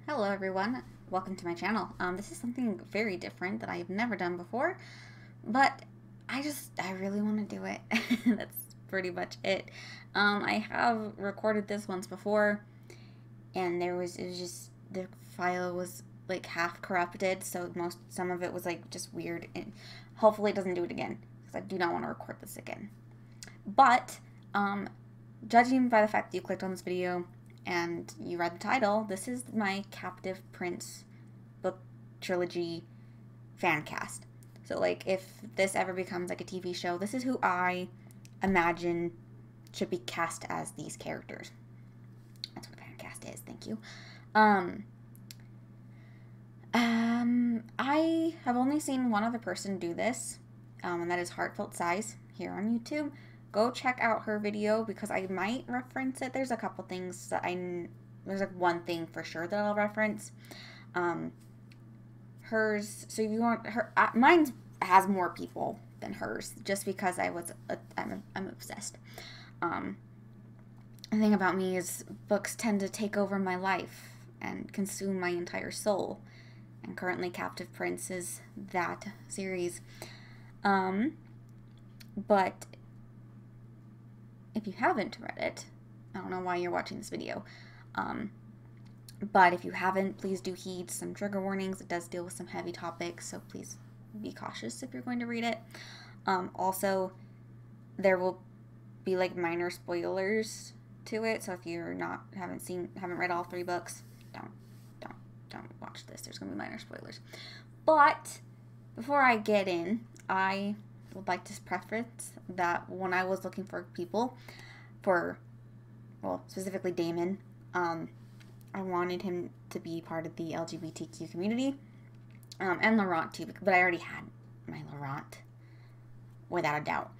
Hello everyone, welcome to my channel. This is something very different that I've never done before, but I really want to do it. That's pretty much it. I have recorded this once before, and it was just, the file was like half corrupted, so some of it was like just weird, and hopefully it doesn't do it again, because I do not want to record this again. But, judging by the fact that you clicked on this video, and you read the title, this is my Captive Prince book trilogy fan cast. So, like, if this ever becomes, like, a TV show, this is who I imagine should be cast as these characters. That's what a fan cast is, thank you. I have only seen one other person do this, and that is Heartfelt Sighs here on YouTube. Go check out her video because I might reference it. There's a couple things that there's like one thing for sure that I'll reference. Hers, so if you want her, mine has more people than hers just because I'm obsessed. The thing about me is books tend to take over my life and consume my entire soul. And currently Captive Prince is that series. But if you haven't read it, I don't know why you're watching this video, but if you haven't, please do heed some trigger warnings. It does deal with some heavy topics, so please be cautious if you're going to read it. Also, there will be like minor spoilers to it, so if you're haven't read all 3 books, don't watch this. There's going to be minor spoilers. But before I get in, I would like to preface that when I was looking for people for, well, specifically Damen, I wanted him to be part of the LGBTQ community, and Laurent too, but I already had my Laurent, without a doubt.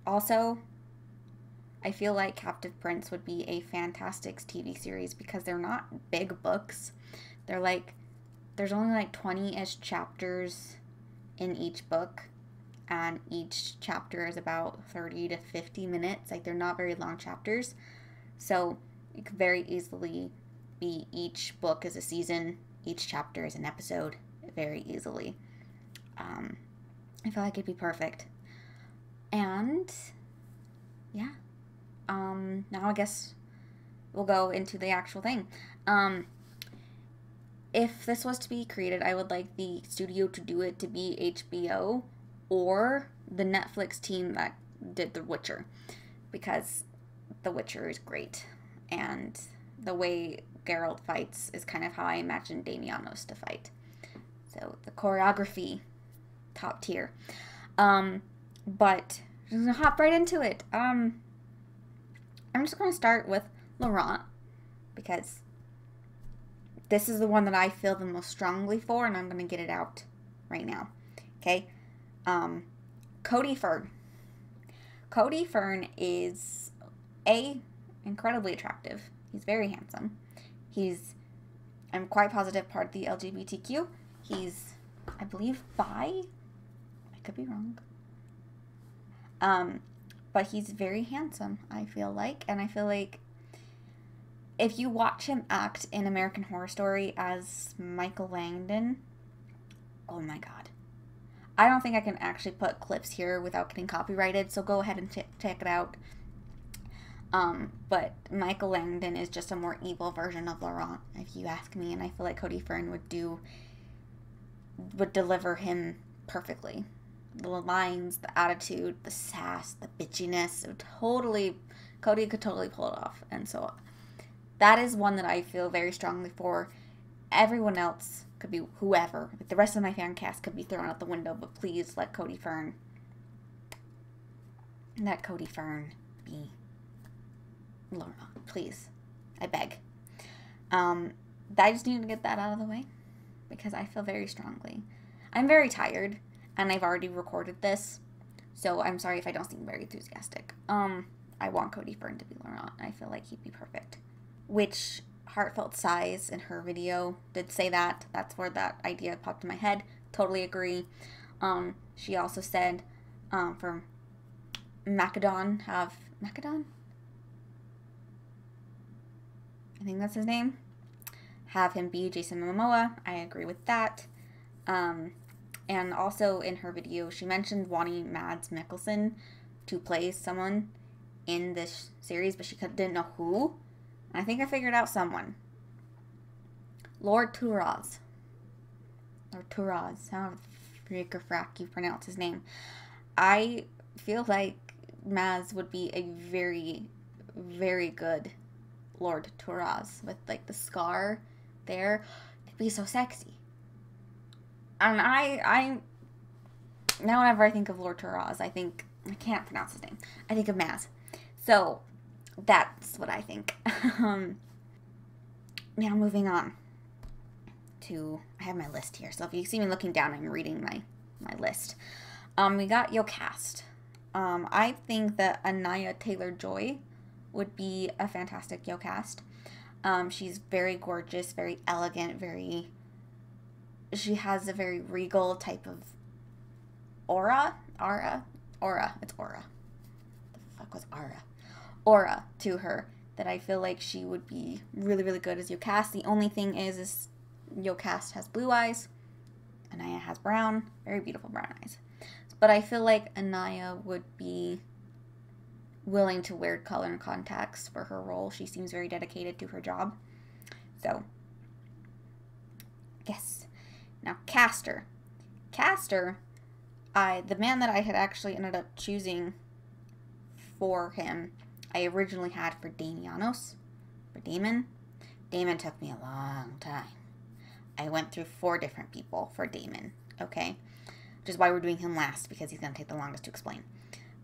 Also, I feel like Captive Prince would be a fantastic TV series because they're not big books. They're like, there's only like 20-ish chapters in each book, and each chapter is about 30 to 50 minutes. Like, they're not very long chapters, so it could very easily be each book is a season, each chapter is an episode, very easily. I feel like it'd be perfect. And yeah, now I guess we'll go into the actual thing. If this was to be created, I would like the studio to do it to be HBO or the Netflix team that did The Witcher, because The Witcher is great, and the way Geralt fights is kind of how I imagine Damianos to fight. So the choreography, top tier. But I'm gonna hop right into it. I'm just gonna start with Laurent because this is the one that I feel the most strongly for, and I'm going to get it out right now. Okay? Cody Fern. Cody Fern is, incredibly attractive. He's very handsome. I'm quite positive, part of the LGBTQ. He's, I believe, bi? I could be wrong. But he's very handsome, I feel like, and I feel like if you watch him act in American Horror Story as Michael Langdon, oh my god. I don't think I can actually put clips here without getting copyrighted, so go ahead and check it out. But Michael Langdon is just a more evil version of Laurent, if you ask me, and I feel like Cody Fern would deliver him perfectly. The lines, the attitude, the sass, the bitchiness, Cody could totally pull it off, and so that is one that I feel very strongly for. Everyone else could be whoever. The rest of my fan cast could be thrown out the window, but please let Cody Fern be Laurent. Please. I beg. I just need to get that out of the way because I feel very strongly. I'm very tired, and I've already recorded this, so I'm sorry if I don't seem very enthusiastic. I want Cody Fern to be Laurent. I feel like he'd be perfect. Which Heartfelt Sighs in her video did say that. That's where that idea popped in my head. Totally agree. She also said for Makadon, Makadon? I think that's his name. have him be Jason Momoa. I agree with that. And also in her video, she mentioned wanting Mads Mikkelsen to play someone in this series, but she didn't know who. And I think I figured out someone. Lord Touras. Or Touras, however freak or frack you pronounce his name. I feel like Maz would be a very, very good Lord Touras with like the scar there. It'd be so sexy. And I now whenever I think of Lord Touras, I can't pronounce his name. I think of Maz. So that's what I think. Now moving on to, I have my list here. So if you see me looking down, I'm reading my list. We got Jocaste. I think that Anya Taylor-Joy would be a fantastic Jocaste. She's very gorgeous, very elegant, she has a very regal type of aura. It's aura. The fuck was aura? Aura to her that I feel like she would be really, really good as Jocaste. The only thing is Jocaste has blue eyes. Anya has brown, very beautiful brown eyes. But I feel like Anya would be willing to wear color and contacts for her role. She seems very dedicated to her job. So, yes. Now, Kastor. Kastor, the man that I had actually ended up choosing for him, I originally had for Damen. Damen took me a long time. I went through 4 different people for Damen, okay? Which is why we're doing him last, because he's going to take the longest to explain.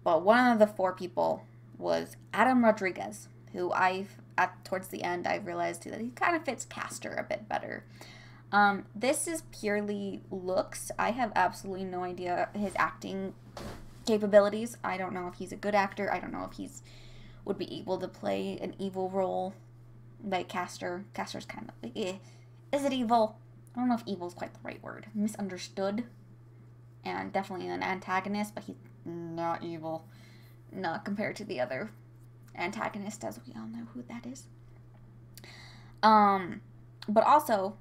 But one of the 4 people was Rodriquez, who towards the end, I realized that he kind of fits Kastor a bit better. This is purely looks. I have absolutely no idea his acting capabilities. I don't know if he's a good actor. I don't know if he's would be able to play an evil role like Kastor. Kastor's kind of like, is it evil? I don't know if evil is quite the right word. Misunderstood. And definitely an antagonist, but he's not evil. Not compared to the other antagonist, as we all know who that is. But also,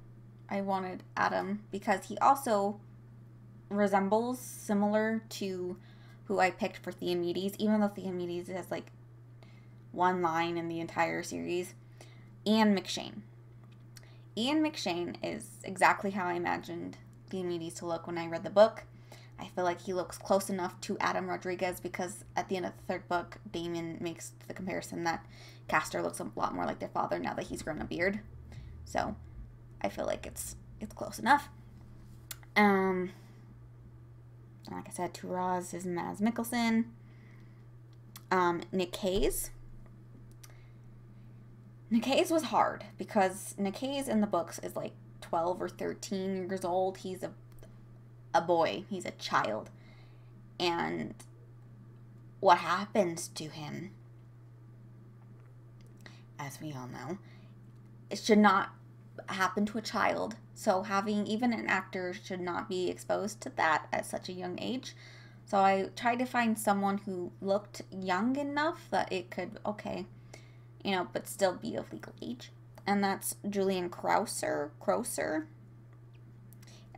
I wanted Adam because he also resembles similar to who I picked for Thiamedes, even though Thiamedes has like 1 line in the entire series. McShane. McShane is exactly how I imagined Thiamedes to look when I read the book. I feel like he looks close enough to Rodriquez because at the end of the 3rd book, Damen makes the comparison that Kastor looks a lot more like their father now that he's grown a beard. So, I feel like it's close enough. Like I said, Touras is Mads Mikkelsen. Nicaise. Nicaise was hard because Nicaise in the books is like 12 or 13 years old. He's a boy. He's a child. And what happens to him, as we all know, it should not happen to a child. So having even an actor should not be exposed to that at such a young age. So I tried to find someone who looked young enough that it could, okay, you know, but still be of legal age. And that's Julian Crouser.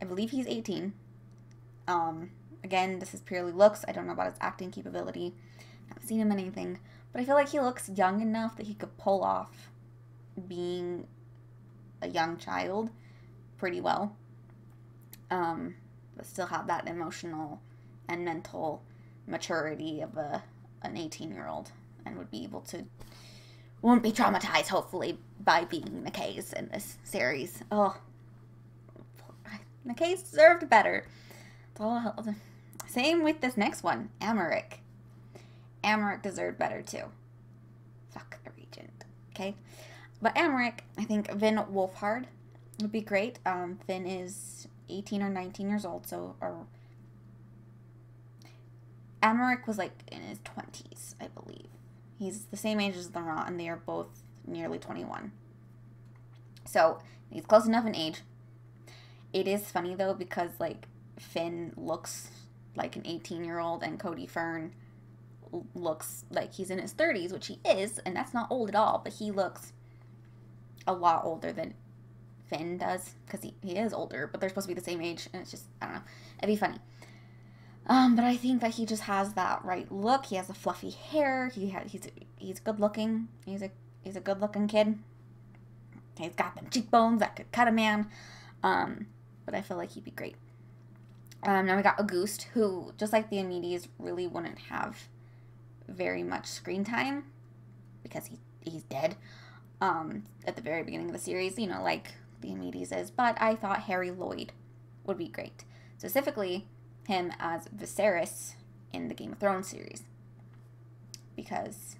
I believe he's 18. Again, this is purely looks. I don't know about his acting capability. I haven't seen him in anything. But I feel like he looks young enough that he could pull off being a young child pretty well. But still have that emotional and mental maturity of an 18-year-old. And would be able to, won't be traumatized, hopefully, by being Nicaise in this series. Oh, Nicaise deserved better. Same with this next one, Aimeric. Aimeric deserved better too. Fuck a Regent, okay? But Aimeric, I think Vin Wolfhard would be great. Vin is 18 or 19 years old, so Aimeric was like in his 20s, I believe. He's the same age as Laurent, and they are both nearly 21. So he's close enough in age. It is funny though because like Finn looks like an 18-year-old and Cody Fern looks like he's in his 30s, which he is, and that's not old at all, but he looks a lot older than Finn does, because he is older, but they're supposed to be the same age, and it's just, I don't know, it'd be funny. But I think that he just has that right look. He has the fluffy hair. He's good looking. He's a good looking kid. He's got them cheekbones that could cut a man. But I feel like he'd be great. Now we got Aguste, who, just like the Aimerics, really wouldn't have very much screen time because he's dead. At the very beginning of the series, you know, like the Aimerics is. But I thought Harry Lloyd would be great. Specifically, him as Viserys in the Game of Thrones series. Because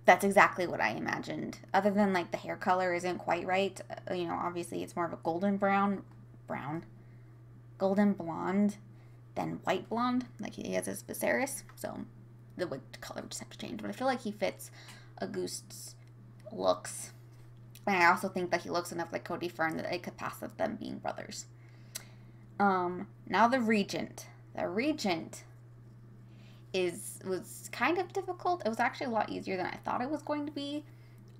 that's exactly what I imagined. Other than, like, the hair color isn't quite right. You know, obviously it's more of a golden blonde than white blonde, like he has as Viserys. So the color would just have to change. But I feel like he fits Auguste's looks. And I also think that he looks enough like Cody Fern that it could pass with them being brothers. Now the Regent. The Regent was kind of difficult. It was actually a lot easier than I thought it was going to be.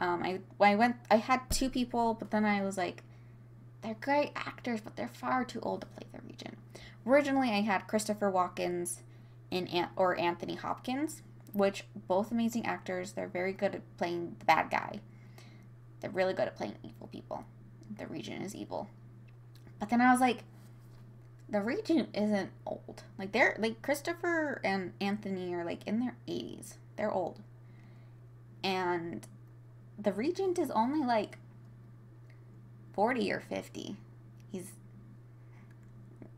I had two people, but then I was like, they're great actors, but they're far too old to play the Regent. Originally, I had Christopher Walken or Anthony Hopkins, which both amazing actors. They're very good at playing the bad guy. They're really good at playing evil people. The Regent is evil. But then I was like, the Regent isn't old. Like, they're, like, Christopher and Anthony are, like, in their 80s. They're old. And the Regent is only, like, 40 or 50. He's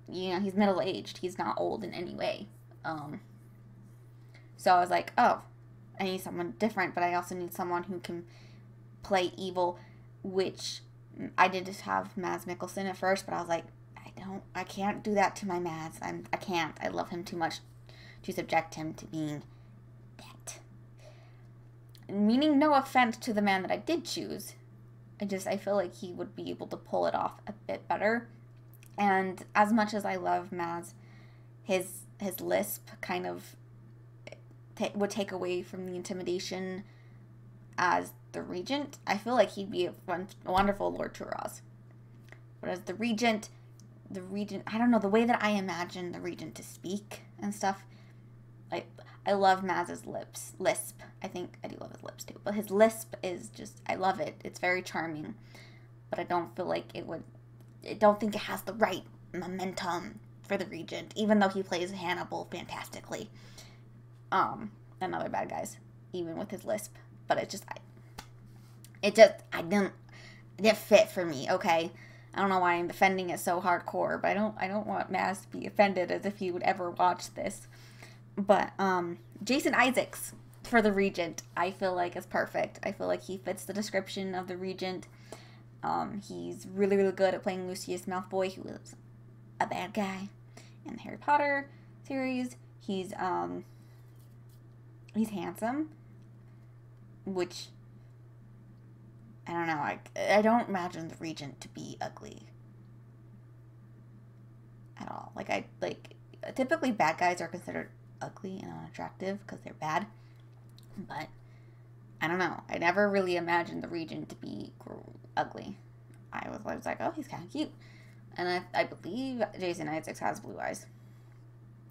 middle-aged. He's not old in any way. So I was like, oh, I need someone different, but I also need someone who can play evil, which I did just have Mads Mikkelsen at first, but I was like, I can't do that to my Mads. I can't. I love him too much to subject him to being that. Meaning no offense to the man that I did choose. I feel like he would be able to pull it off a bit better. And as much as I love Mads, his lisp kind of would take away from the intimidation as the Regent. I feel like he'd be a wonderful Lord Touras. But as the Regent, I don't know, the way that I imagine the Regent to speak and stuff, I love Maz's lisp. I think I do love his lips too. But his lisp is just, I love it. It's very charming. But I don't feel like I don't think it has the right momentum for the Regent, even though he plays Hannibal fantastically. And other bad guys, even with his lisp. But it didn't fit for me, okay? I don't know why I'm defending it so hardcore, but I don't want Maz to be offended as if he would ever watch this. But Jason Isaacs for the Regent, I feel like is perfect. I feel like he fits the description of the Regent. He's really, really good at playing Lucius Malfoy, who is a bad guy in the Harry Potter series. He's handsome, which I don't know. I don't imagine the Regent to be ugly at all. Typically bad guys are considered ugly and unattractive because they're bad. But I don't know. I never really imagined the Regent to be ugly. I was like, oh, he's kind of cute. And I believe Jason Isaacs has blue eyes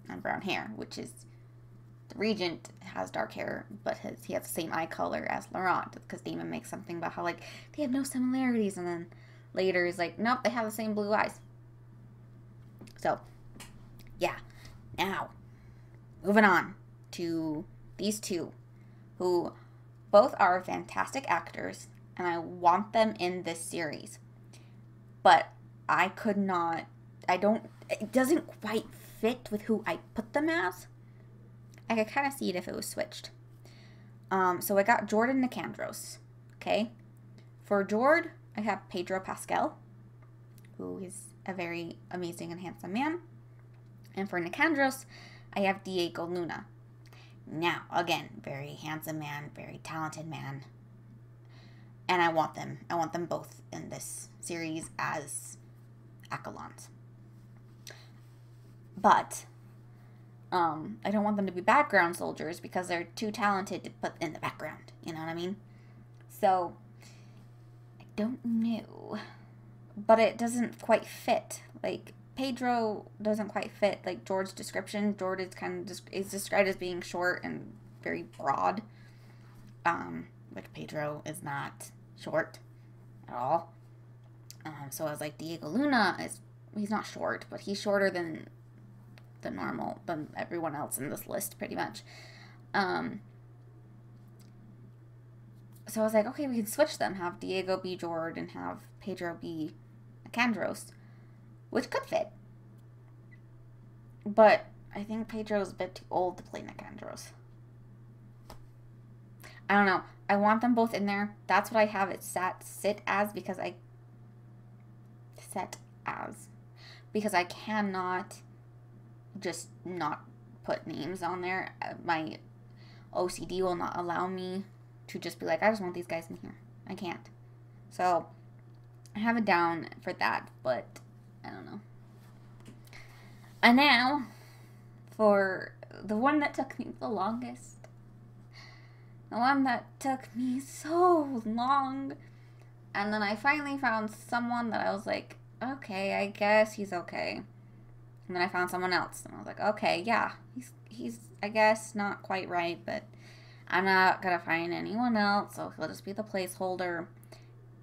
and brown hair, which is, the Regent has dark hair, but he has the same eye color as Laurent, because Damen makes something about how, like, they have no similarities, and then later he's like, nope, they have the same blue eyes. So, yeah. Now, moving on to these two, who both are fantastic actors, and I want them in this series. But it doesn't quite fit with who I put them as. I could kind of see it if it was switched. So I got Jord and Nicandros. Okay? For Jord, I have Pedro Pascal, who is a very amazing and handsome man. And for Nicandros, I have Diego Luna. Now, again, very handsome man, very talented man. And I want them both in this series as Accolons. But I don't want them to be background soldiers because they're too talented to put in the background. You know what I mean? So, I don't know. But it doesn't quite fit. Like, Pedro doesn't quite fit, like, Jord's description. Jord is kind of is described as being short and very broad. Which Pedro is not short at all. So I was like, Diego Luna he's not short, but he's shorter than everyone else in this list, pretty much. So I was like, okay, we can switch them. Have Diego be Jord and have Pedro be Nicandros, which could fit. But I think Pedro's a bit too old to play Nicandros. I don't know. I want them both in there. That's what I have it sit as because I cannot just not put names on there. My OCD will not allow me to just be like, I just want these guys in here. I can't. So I have it down for that, but I don't know. And now for the one that took me the longest. The one that took me so long. And then I finally found someone that I was like, okay, I guess he's okay. And then I found someone else. And I was like, okay, yeah, he's I guess not quite right, but I'm not going to find anyone else, so he'll just be the placeholder.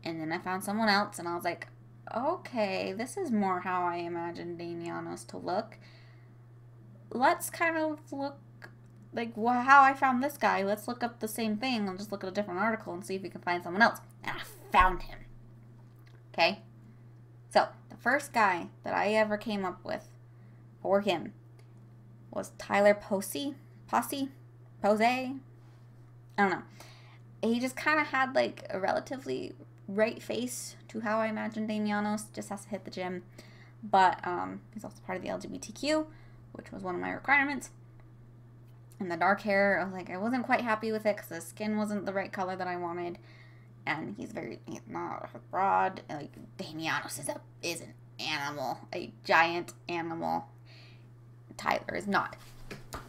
And then I found someone else, and I was like, okay, this is more how I imagined Damianos to look. Let's kind of look like how I found this guy. Let's look up the same thing and just look at a different article and see if we can find someone else. And I found him. Okay? So, the first guy that I ever came up with for him was Tyler Posey? I don't know. He just kind of had like a relatively right face to how I imagined Damianos. Just has to hit the gym. But he's also part of the LGBTQ, which was one of my requirements. And the dark hair, I was like, I wasn't quite happy with it because the skin wasn't the right color that I wanted. And he's not broad. Like, Damianos is an animal, a giant animal. Tyler is not.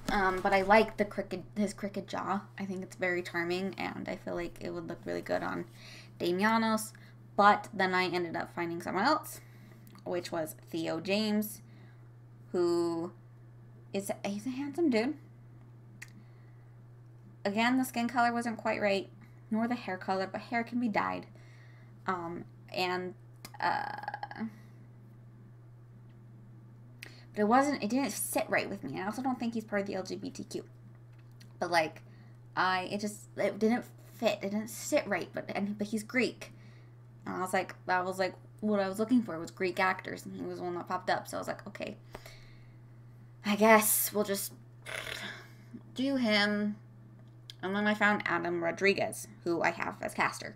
But I like his crooked jaw. I think it's very charming, and I feel like it would look really good on Damianos. But then I ended up finding someone else, which was Theo James, who he's a handsome dude. Again, the skin color wasn't quite right, nor the hair color, but hair can be dyed. But it didn't sit right with me. I also don't think he's part of the LGBTQ. But like, it didn't fit. It didn't sit right, but he's Greek. And I was like, what I was looking for was Greek actors, and he was one that popped up. So I was like, okay, I guess we'll just do him. And then I found Adam Rodriquez, who I have as Kastor.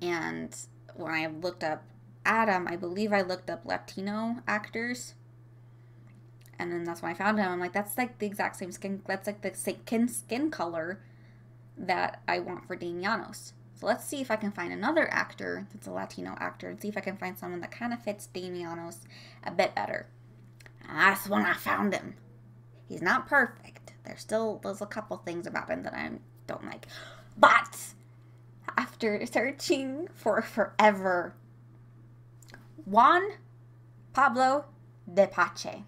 And when I looked up Adam, I believe I looked up Latino actors. And then that's when I found him. I'm like, that's like the exact same skin. That's like the skin color that I want for Damianos. So let's see if I can find another actor that's a Latino actor and see if I can find someone that kind of fits Damianos a bit better. And that's when I found him. He's not perfect. There's a couple things about him that I don't like. But after searching for forever, Juan Pablo de Pache.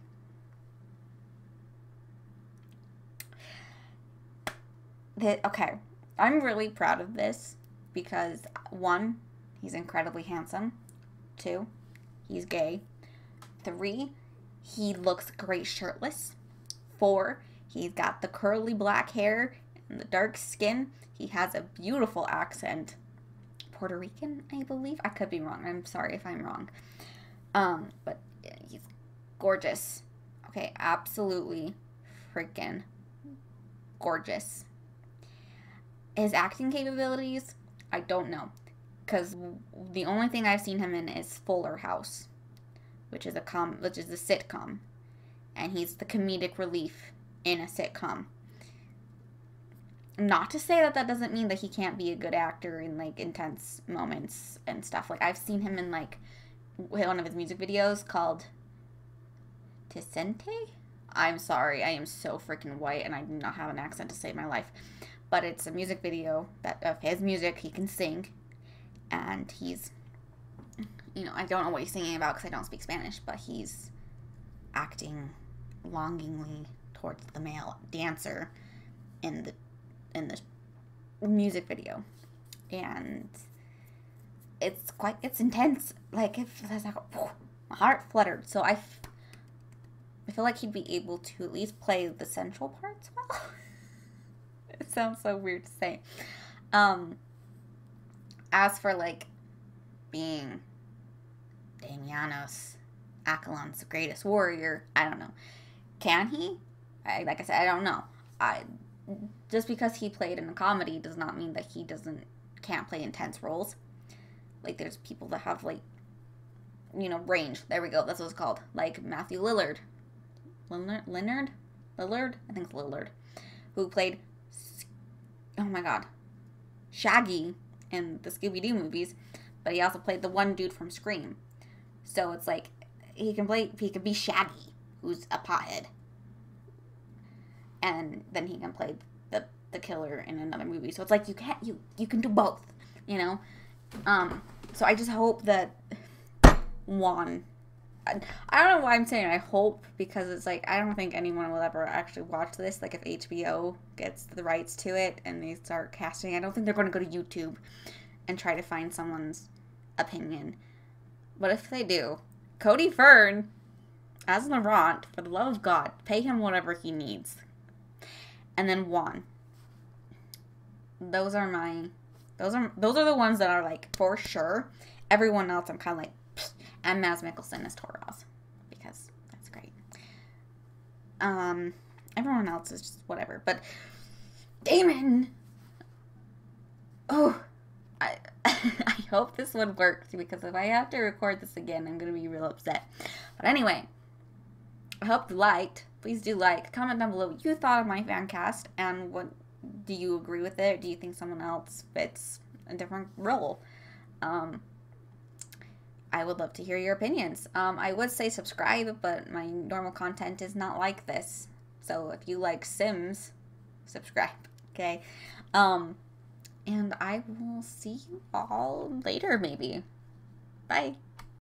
Okay, I'm really proud of this because 1, he's incredibly handsome. 2, he's gay. 3, he looks great shirtless. 4, he's got the curly black hair and the dark skin. He has a beautiful accent. Puerto Rican, I believe. I could be wrong. I'm sorry if I'm wrong. But he's gorgeous. Okay, absolutely freaking gorgeous. His acting capabilities, I don't know. Because the only thing I've seen him in is Fuller House, which is a sitcom. And he's the comedic relief in a sitcom. Not to say that doesn't mean that he can't be a good actor in, like, intense moments and stuff. Like, I've seen him in, like, one of his music videos called Ticente? I'm sorry, I am so freaking white and I do not have an accent to save my life. but it's a music video that of his music. He can sing, and he's, you know, I don't know what he's singing about because I don't speak Spanish, but he's acting longingly towards the male dancer in the music video, and it's intense. Like, if there's like my heart fluttered. So I feel like he'd be able to at least play the central parts well. It sounds so weird to say. As for like being Damianos, Accolon's greatest warrior, I don't know. Can he? Like I said, I don't know. Just because he played in a comedy does not mean that he can't play intense roles. Like, there's people that have, like, you know, range. There we go. That's what it's called. Like Matthew Lillard. Lillard? I think it's Lillard. Who played, oh my god, Shaggy in the Scooby-Doo movies. But he also played the one dude from Scream. So it's like, he can be Shaggy, who's a pothead. And then he can play the killer in another movie. So it's like, you can do both, you know? So I just hope that Juan, I don't know why I'm saying I hope, because it's like, I don't think anyone will ever actually watch this. Like, if HBO gets the rights to it and they start casting, I don't think they're going to go to YouTube and try to find someone's opinion. But if they do, Cody Fern as Laurent, for the love of God, pay him whatever he needs. And then Juan. Those are the ones that are, like, for sure. Everyone else, I'm kind of like, pfft. And Mads Mikkelsen as Touras, because that's great. Everyone else is just whatever. But Damen, oh, I hope this one works, because if I have to record this again, I'm gonna be real upset. But anyway, I hope you liked. Please do like, comment down below what you thought of my fan cast, and what do you agree with it? Do you think someone else fits a different role? I would love to hear your opinions. I would say subscribe, but my normal content is not like this. So if you like Sims, subscribe, okay? And I will see you all later, maybe. Bye.